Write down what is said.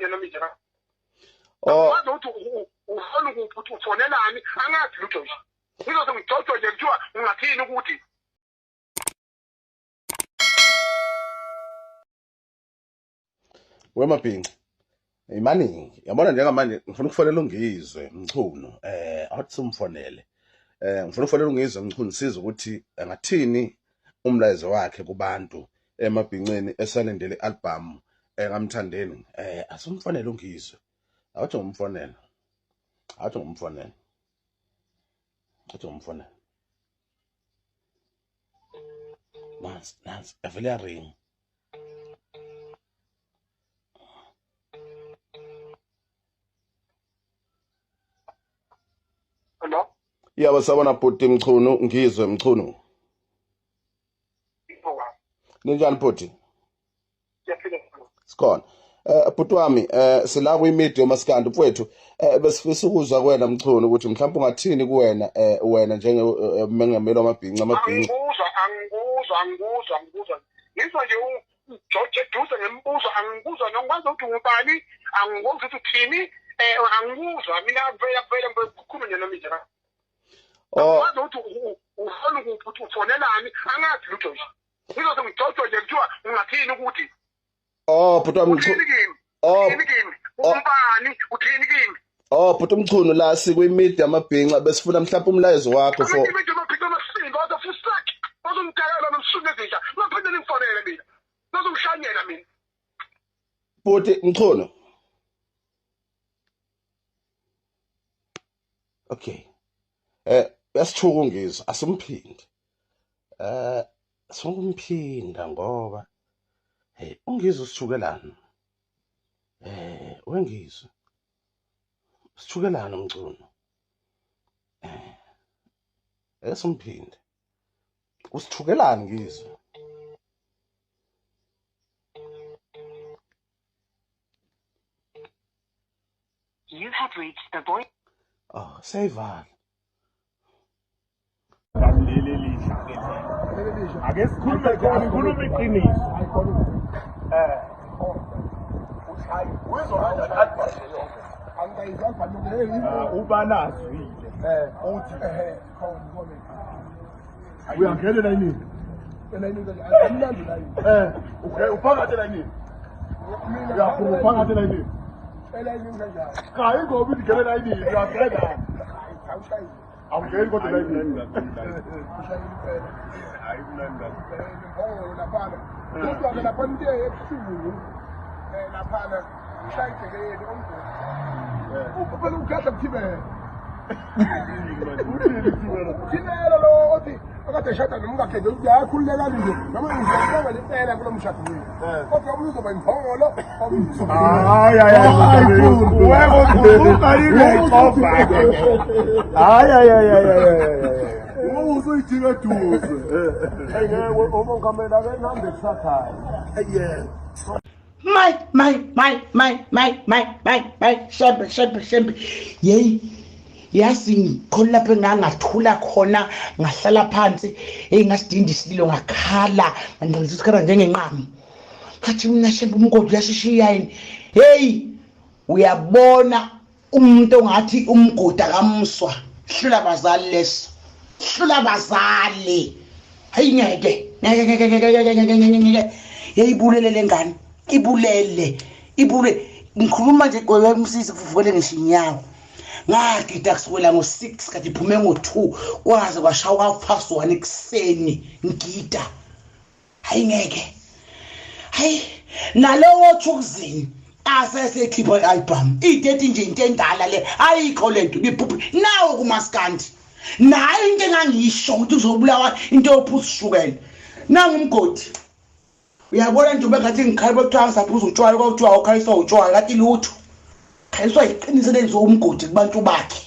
kukhulunywe nami nje Wazi ukuthi ufuna ukuthi ufonelani angazi lutho nje. Ngizothi ngijojwe nje kuthiwa ungathini ukuthi Wemabhinqa. Imani, yabona njengamanje ngifuna ukufonela ungizwe Mchunu. Awuthi simfonele. Ngifuna ukufonela ungizwe Mchunu siza ukuthi ngathini umlayezo wakhe kubantu emabhinqeni esalendele i-album kaMthandeni. Asumfonele ungizwe. Awuthi ngumfonela. Awuthi ngumfonela. Awuthi ngumfonela. Nansi, avele yaring. Hello? Yabo sabona bhuti Mchunu, ngizwe Mchunu. Ninjani bhuti? Sikhona. Bhuti wami, sila kwi-media uMaskandi mfowethu, besifisa ukuzwa kuwena Mchunu ukuthi mhlawumbe ungathini kuwena wena njengomengameli wamabhinqa amabhinqa. Angikuzwa. Ngizwa nje uJoje Duze ngembuzo angikuzwa nokwazi ukuthi ungubani, angikwazi ukuthi uthini, angikuzwa mina vele ngikhulunywe nami nje. Wazi ukuthi ufuna ukuthi ufonelani angazi lutho nje. Ngizothi ngijojwe nje kuthiwa ungathini ukuthi Bhuti wami Mchunu. Umbani uthini kimi? Bhuti Mchunu la sikwi-media amabhinqa besifuna mhlawumbe umlayezo wakho for Amabhinqa amabhinqa amasinga azofusaki. Bazongidayela nomsulu ezintsha. Ngaphinde nimfonele mina. Bazongishanyela mina. Bhuti Mchunu. Okay. Besithuka ungizwa asumphinde. Songumphinda ngoba ungizwe usithukelana. Wengizwe. Sithukelana Mchunu. Esumphinde. Usithukelana ngizwe. You have reached the voice. Sayivala. Ake sikhulume khona ngikhuluma iqiniso. Ubalazwile uthi uyangelela yini? Uphakathi la yini? Uyakhuluma uphakathi la yini? Cha ingoba ugelela yini? Uyagela. Awungeni kodwa la yini? Hayi mnanda. Lapha. Kodwa ke lapha into ebuhlungu. Lapha ushayike yini onke. Ubona ukhatha kuthibela. Thibela lo othi akade shada nomkakhe uyakhululeka nje. Noma ngizobonga lempela kulo mshado wethu. Kodwa umuntu uzoba imphongolo. Hayi. Wego uqalile xoba. Hayi. Uzoyithika duze. Ngeke umongameli akehambe kusakhaya. My, shembe. Yazi ngikhona lapho engangathula khona ngahlala phansi ngasidinda isililo ngakhala ngizikhala njengenqamo ngathi mina shembe umgodi uyashishiya yini uyabona umuntu ongathi umgodi akamswa hlula bazali leso hlula bazali hayi ngeke yayibulele lengane ibulele ngikhuluma nje kwemsisi kuvukele ngishinyawo ngagida kusukela ngo6 kanti iphume ngo2 kwaze kwashawa ka1 ekseni ngida hayi ngeke hayi nalowo thukuzini asesekhipha i-album i-30 nje into endala le ayikho lento liphuphi nawo kuMaskandi nayo into engangisho ukuthi uzobulawa into yophusishukela nangumgodi uyabona nje ngathi ngikhalwe kuthiwa ngisaphuza utshwala kwakuthiwa awukhaliswa utshwala kanti lutho khaliswa iqiniso lenziwa umgodi kubantu bakhe